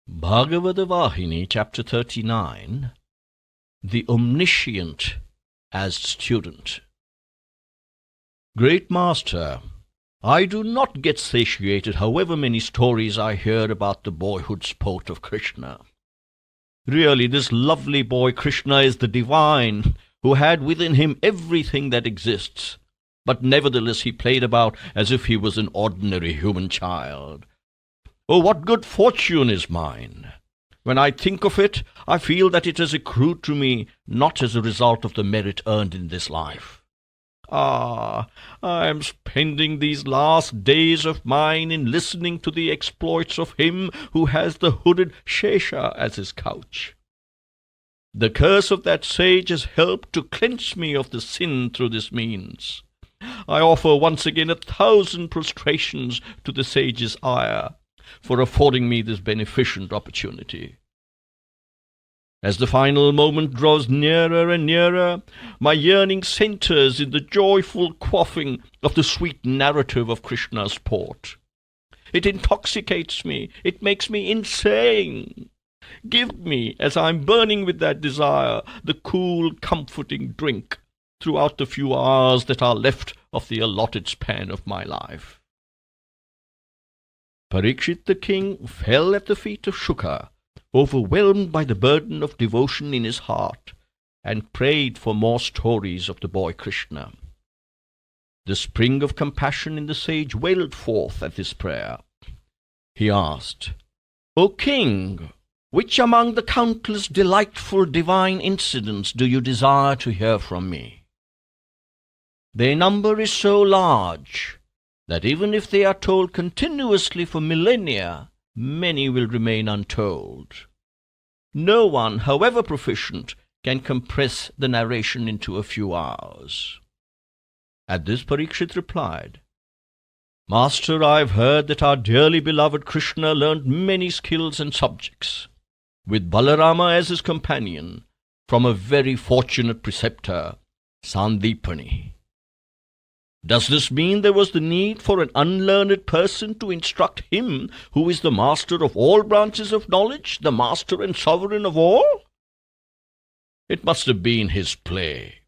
Bhagawatha Vahini, chapter 39, The Omniscient as Student. Great Master, I do not get satiated however many stories I hear about the boyhood sport of Krishna. Really, this lovely boy Krishna is the divine, who had within him everything that exists, but nevertheless he played about as if he was an ordinary human child. Oh, what good fortune is mine! When I think of it, I feel that it has accrued to me not as a result of the merit earned in this life. I am spending these last days of mine in listening to the exploits of him who has the hooded Shesha as his couch. The curse of that sage has helped to cleanse me of the sin through this means. I offer once again 1,000 prostrations to the sage's ire for affording me this beneficent opportunity. As the final moment draws nearer and nearer, my yearning centers in the joyful quaffing of the sweet narrative of Krishna's port. It intoxicates me, it makes me insane. Give me, as I'm burning with that desire, the cool, comforting drink throughout the few hours that are left of the allotted span of my life. Parikshit the king fell at the feet of Shuka, overwhelmed by the burden of devotion in his heart, and prayed for more stories of the boy Krishna. The spring of compassion in the sage welled forth at this prayer. He asked, "O king, which among the countless delightful divine incidents do you desire to hear from me? Their number is so large that even if they are told continuously for millennia, many will remain untold. No one, however proficient, can compress the narration into a few hours." At this Parikshit replied, "Master, I have heard that our dearly beloved Krishna learned many skills and subjects, with Balarama as his companion, from a very fortunate preceptor, Sandipani. Does this mean there was the need for an unlearned person to instruct him who is the master of all branches of knowledge, the master and sovereign of all? It must have been his play.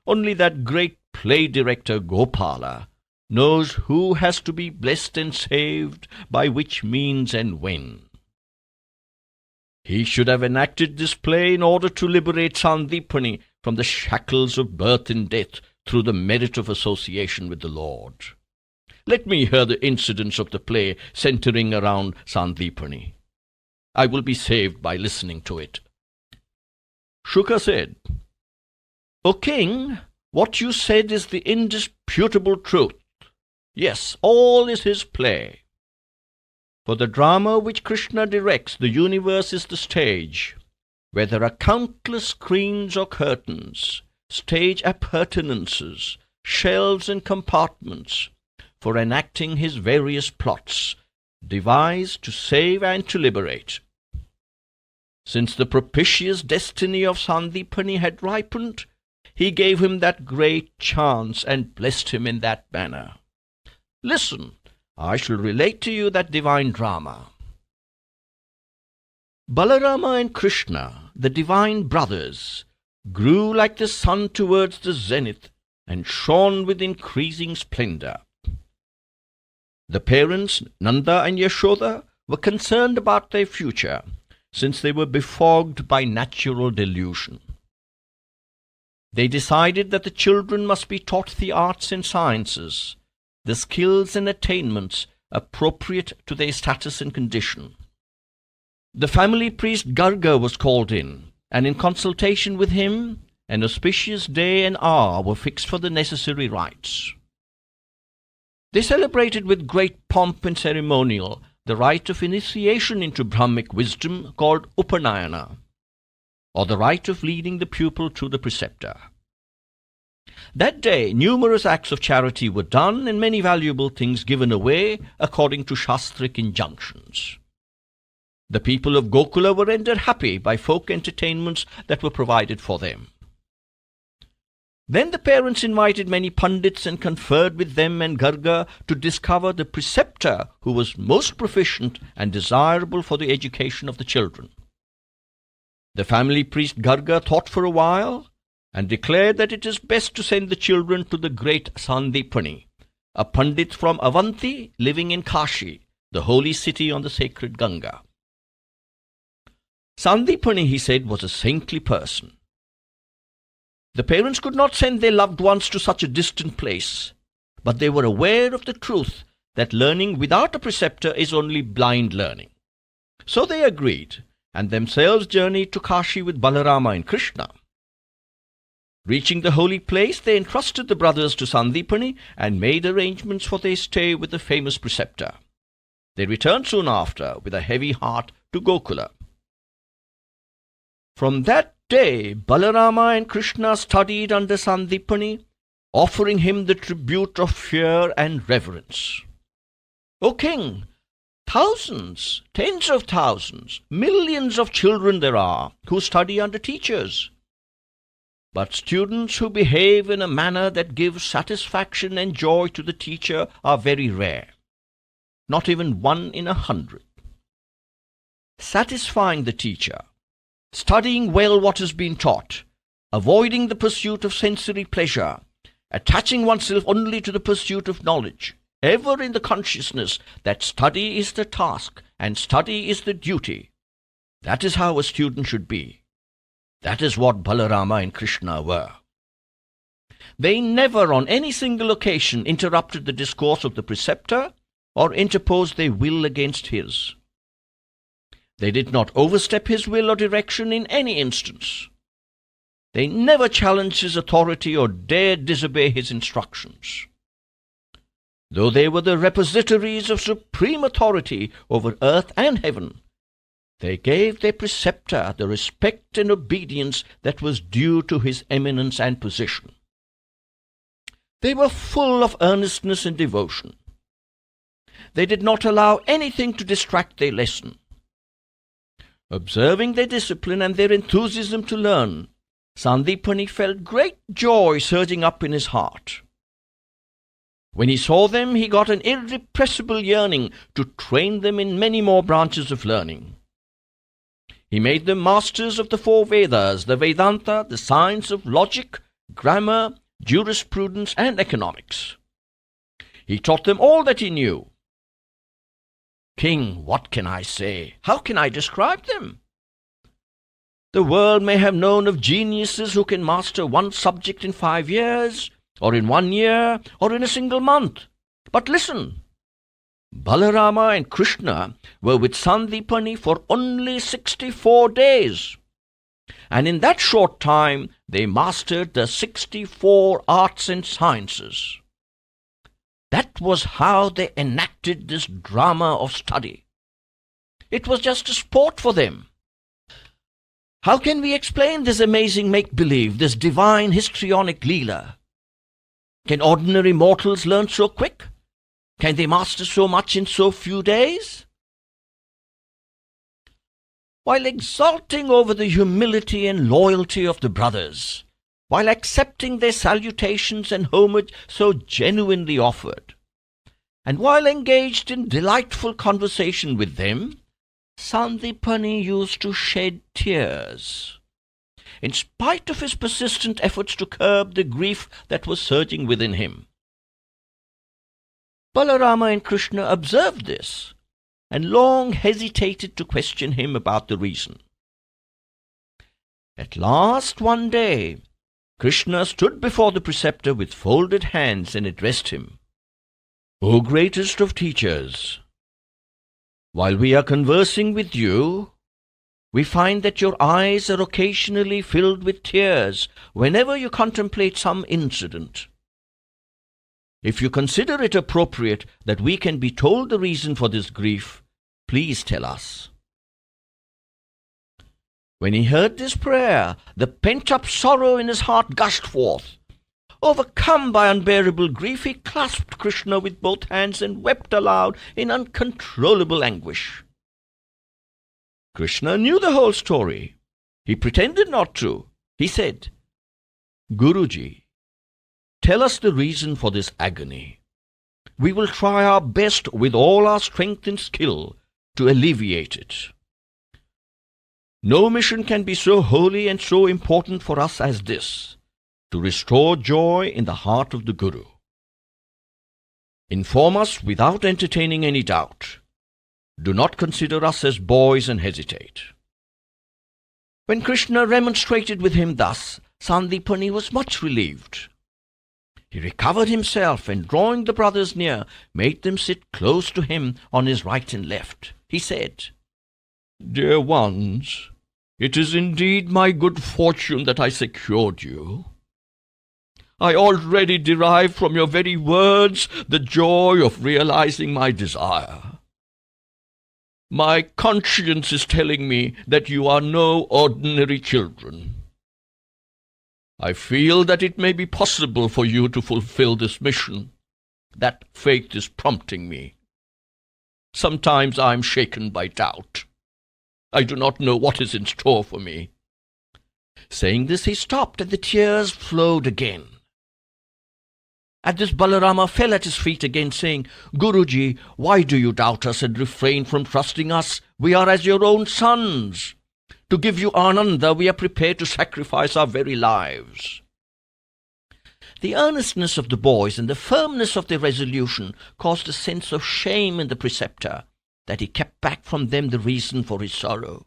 Only that great play director Gopala knows who has to be blessed and saved, by which means and when. He should have enacted this play in order to liberate Sandipani from the shackles of birth and death through the merit of association with the Lord. Let me hear the incidents of the play centering around Sandipani. I will be saved by listening to it." Shuka said, "O king, what you said is the indisputable truth. Yes, all is his play. For the drama which Krishna directs, the universe is the stage, where there are countless screens or curtains, stage appurtenances, shelves and compartments, for enacting his various plots, devised to save and to liberate. Since the propitious destiny of Sandipani had ripened, he gave him that great chance and blessed him in that manner. Listen, I shall relate to you that divine drama. Balarama and Krishna, the divine brothers, grew like the sun towards the zenith and shone with increasing splendor. The parents, Nanda and Yashoda, were concerned about their future, since they were befogged by natural delusion. They decided that the children must be taught the arts and sciences, the skills and attainments appropriate to their status and condition. The family priest Garga was called in, and in consultation with him, an auspicious day and hour were fixed for the necessary rites. They celebrated with great pomp and ceremonial the rite of initiation into Brahmic wisdom called Upanayana, or the rite of leading the pupil to the preceptor. That day numerous acts of charity were done and many valuable things given away according to Shastric injunctions. The people of Gokula were rendered happy by folk entertainments that were provided for them. Then the parents invited many pundits and conferred with them and Garga to discover the preceptor who was most proficient and desirable for the education of the children. The family priest Garga thought for a while and declared that it is best to send the children to the great Sandipani, a pandit from Avanti living in Kashi, the holy city on the sacred Ganga. Sandipani, he said, was a saintly person. The parents could not send their loved ones to such a distant place, but they were aware of the truth that learning without a preceptor is only blind learning. So they agreed, and themselves journeyed to Kashi with Balarama and Krishna. Reaching the holy place, they entrusted the brothers to Sandipani and made arrangements for their stay with the famous preceptor. They returned soon after with a heavy heart to Gokula. From that day, Balarama and Krishna studied under Sandipani, offering him the tribute of fear and reverence. O king, thousands, tens of thousands, millions of children there are who study under teachers. But students who behave in a manner that gives satisfaction and joy to the teacher are very rare, not even 1 in 100. Satisfying the teacher, studying well what has been taught, avoiding the pursuit of sensory pleasure, attaching oneself only to the pursuit of knowledge, ever in the consciousness that study is the task and study is the duty. That is how a student should be. That is what Balarama and Krishna were. They never on any single occasion interrupted the discourse of the preceptor or interposed their will against his. They did not overstep his will or direction in any instance. They never challenged his authority or dared disobey his instructions. Though they were the repositories of supreme authority over earth and heaven, they gave their preceptor the respect and obedience that was due to his eminence and position. They were full of earnestness and devotion. They did not allow anything to distract their lesson. Observing their discipline and their enthusiasm to learn, Sandipani felt great joy surging up in his heart. When he saw them, he got an irrepressible yearning to train them in many more branches of learning. He made them masters of the 4 Vedas, the Vedanta, the science of logic, grammar, jurisprudence, and economics. He taught them all that he knew. King, what can I say? How can I describe them? The world may have known of geniuses who can master one subject in 5 years, or in 1 year, or in a single month. But listen, Balarama and Krishna were with Sandipani for only 64 days. And in that short time, they mastered the 64 arts and sciences. That was how they enacted this drama of study. It was just a sport for them. How can we explain this amazing make-believe, this divine histrionic Leela? Can ordinary mortals learn so quick? Can they master so much in so few days? While exulting over the humility and loyalty of the brothers, while accepting their salutations and homage so genuinely offered, and while engaged in delightful conversation with them, Sandipani used to shed tears, in spite of his persistent efforts to curb the grief that was surging within him. Balarama and Krishna observed this, and long hesitated to question him about the reason. At last, one day, Krishna stood before the preceptor with folded hands and addressed him. O greatest of teachers, while we are conversing with you, we find that your eyes are occasionally filled with tears whenever you contemplate some incident. If you consider it appropriate that we can be told the reason for this grief, please tell us. When he heard this prayer, the pent-up sorrow in his heart gushed forth. Overcome by unbearable grief, he clasped Krishna with both hands and wept aloud in uncontrollable anguish. Krishna knew the whole story. He pretended not to. He said, Guruji, tell us the reason for this agony. We will try our best with all our strength and skill to alleviate it. No mission can be so holy and so important for us as this, to restore joy in the heart of the Guru. Inform us without entertaining any doubt. Do not consider us as boys and hesitate." When Krishna remonstrated with him thus, Sandipani was much relieved. He recovered himself and, drawing the brothers near, made them sit close to him on his right and left. He said, "Dear ones, it is indeed my good fortune that I secured you. I already derive from your very words the joy of realizing my desire. My conscience is telling me that you are no ordinary children. I feel that it may be possible for you to fulfill this mission. That faith is prompting me. Sometimes I am shaken by doubt. I do not know what is in store for me." Saying this, he stopped, and the tears flowed again. At this, Balarama fell at his feet again, saying, "Guruji, why do you doubt us and refrain from trusting us? We are as your own sons. To give you Ananda, we are prepared to sacrifice our very lives." The earnestness of the boys and the firmness of their resolution caused a sense of shame in the preceptor, that he kept back from them the reason for his sorrow.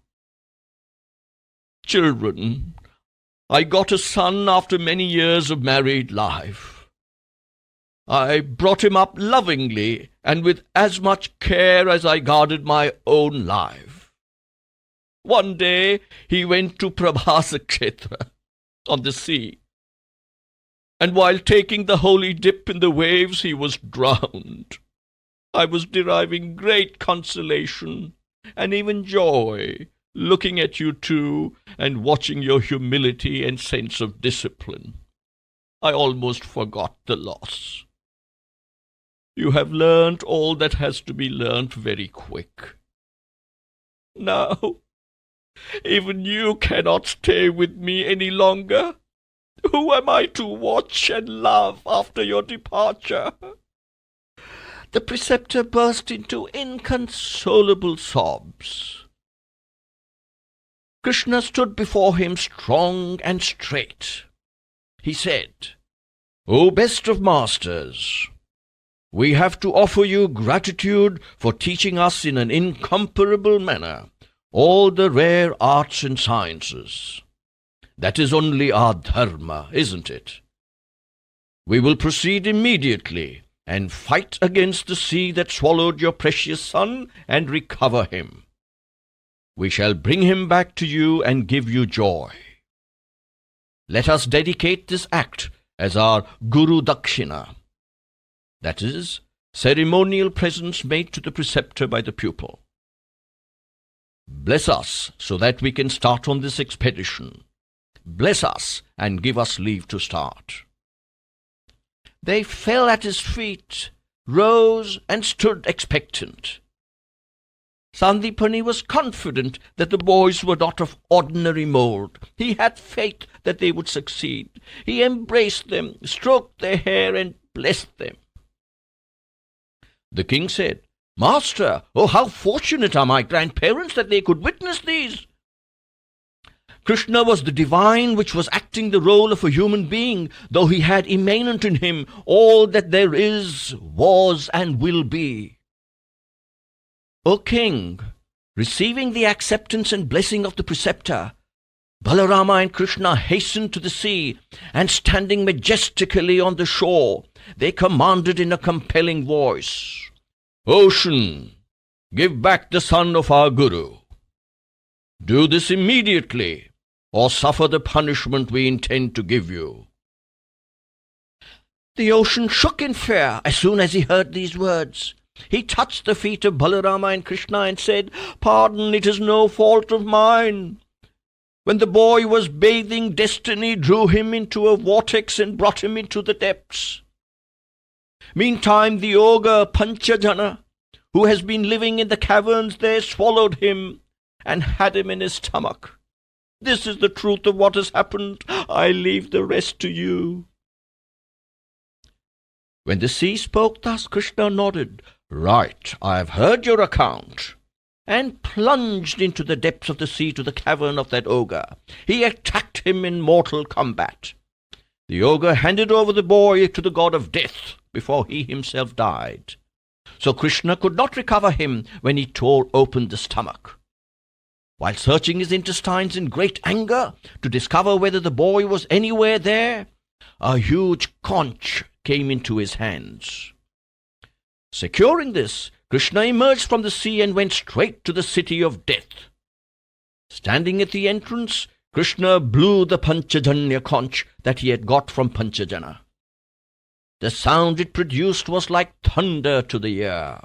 "Children, I got a son after many years of married life. I brought him up lovingly and with as much care as I guarded my own life. One day he went to Prabhasa Kshetra on the sea, and while taking the holy dip in the waves, he was drowned. I was deriving great consolation and even joy looking at you two and watching your humility and sense of discipline. I almost forgot the loss. You have learnt all that has to be learnt very quick. Now, even you cannot stay with me any longer. Who am I to watch and love after your departure?" The preceptor burst into inconsolable sobs. Krishna stood before him strong and straight. He said, "O best of masters, we have to offer you gratitude for teaching us in an incomparable manner all the rare arts and sciences. That is only our dharma, isn't it? We will proceed immediately and fight against the sea that swallowed your precious son and recover him. We shall bring him back to you and give you joy. Let us dedicate this act as our Guru Dakshina, that is, ceremonial presents made to the preceptor by the pupil. Bless us so that we can start on this expedition. Bless us and give us leave to start." They fell at his feet, rose, and stood expectant. Sandipani was confident that the boys were not of ordinary mould. He had faith that they would succeed. He embraced them, stroked their hair, and blessed them. The king said, "Master, oh, how fortunate are my grandparents that they could witness these!" Krishna was the divine which was acting the role of a human being, though he had immanent in him all that there is, was, and will be. O king, receiving the acceptance and blessing of the preceptor, Balarama and Krishna hastened to the sea, and standing majestically on the shore, they commanded in a compelling voice, "Ocean, give back the son of our Guru. Do this immediately, or suffer the punishment we intend to give you." The ocean shook in fear as soon as he heard these words. He touched the feet of Balarama and Krishna and said, "Pardon, it is no fault of mine. When the boy was bathing, destiny drew him into a vortex and brought him into the depths. Meantime, the ogre Panchajana, who has been living in the caverns there, swallowed him and had him in his stomach. This is the truth of what has happened. I leave the rest to you." When the sea spoke thus, Krishna nodded. "Right, I have heard your account," and plunged into the depths of the sea to the cavern of that ogre. He attacked him in mortal combat. The ogre handed over the boy to the god of death before he himself died. So Krishna could not recover him when he tore open the stomach. While searching his intestines in great anger to discover whether the boy was anywhere there, a huge conch came into his hands. Securing this, Krishna emerged from the sea and went straight to the city of death. Standing at the entrance, Krishna blew the Panchajanya conch that he had got from Panchajana. The sound it produced was like thunder to the ear.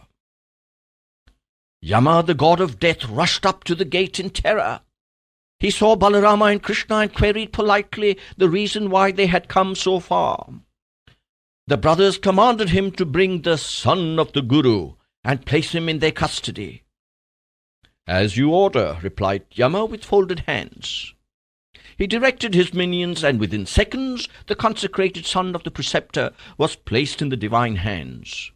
Yama, the god of death, rushed up to the gate in terror. He saw Balarama and Krishna and queried politely the reason why they had come so far. The brothers commanded him to bring the son of the Guru and place him in their custody. "As you order," replied Yama with folded hands. He directed his minions, and within seconds the consecrated son of the preceptor was placed in the divine hands.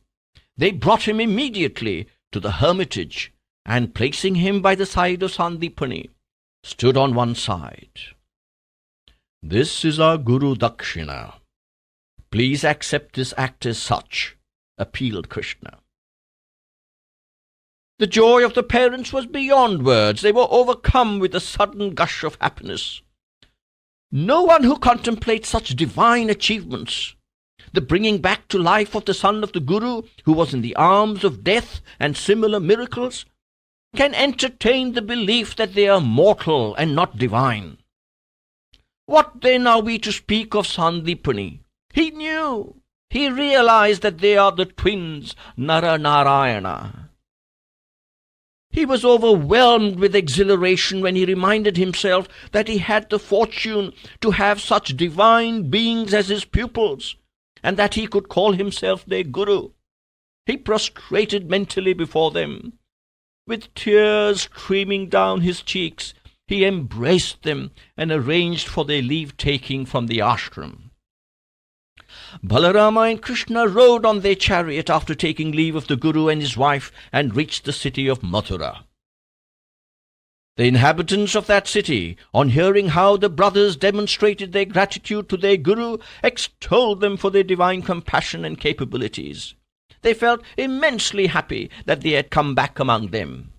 They brought him immediately to the hermitage, and placing him by the side of Sandipani, stood on one side. "This is our Guru Dakshina. Please accept this act as such," appealed Krishna. The joy of the parents was beyond words. They were overcome with a sudden gush of happiness. No one who contemplates such divine achievements, the bringing back to life of the son of the Guru who was in the arms of death and similar miracles, can entertain the belief that they are mortal and not divine. What then are we to speak of Sandipani? He knew, he realized that they are the twins Nara Narayana. He was overwhelmed with exhilaration when he reminded himself that he had the fortune to have such divine beings as his pupils, and that he could call himself their Guru. He prostrated mentally before them. With tears streaming down his cheeks, he embraced them and arranged for their leave-taking from the ashram. Balarama and Krishna rode on their chariot after taking leave of the Guru and his wife, and reached the city of Mathura. The inhabitants of that city, on hearing how the brothers demonstrated their gratitude to their Guru, extolled them for their divine compassion and capabilities. They felt immensely happy that they had come back among them.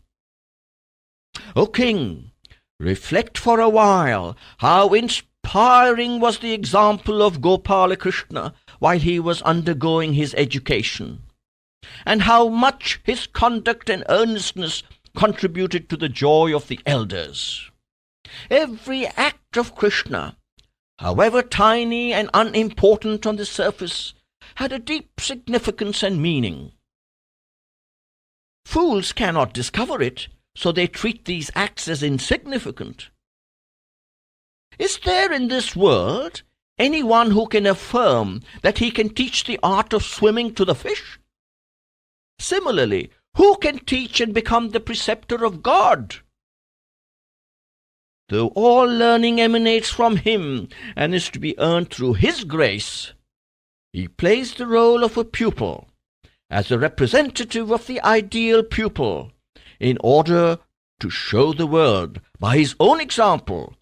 "O king, reflect for a while how inspiring was the example of Gopala Krishna while he was undergoing his education, and how much his conduct and earnestness contributed to the joy of the elders. Every act of Krishna, however tiny and unimportant on the surface, had a deep significance and meaning. Fools cannot discover it, so they treat these acts as insignificant. Is there in this world anyone who can affirm that he can teach the art of swimming to the fish? Similarly, who can teach and become the preceptor of God? Though all learning emanates from him and is to be earned through his grace, he plays the role of a pupil, as a representative of the ideal pupil, in order to show the world, by his own example,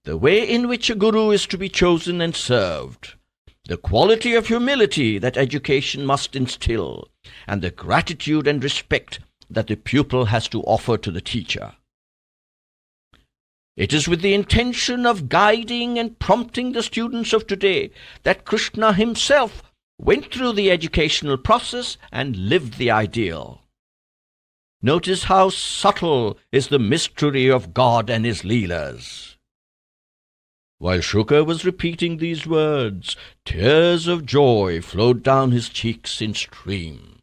the way in which a guru is to be chosen and served, the quality of humility that education must instill, and the gratitude and respect that the pupil has to offer to the teacher. It is with the intention of guiding and prompting the students of today that Krishna himself went through the educational process and lived the ideal. Notice how subtle is the mystery of God and his Leelas. While Shuka was repeating these words, tears of joy flowed down his cheeks in streams.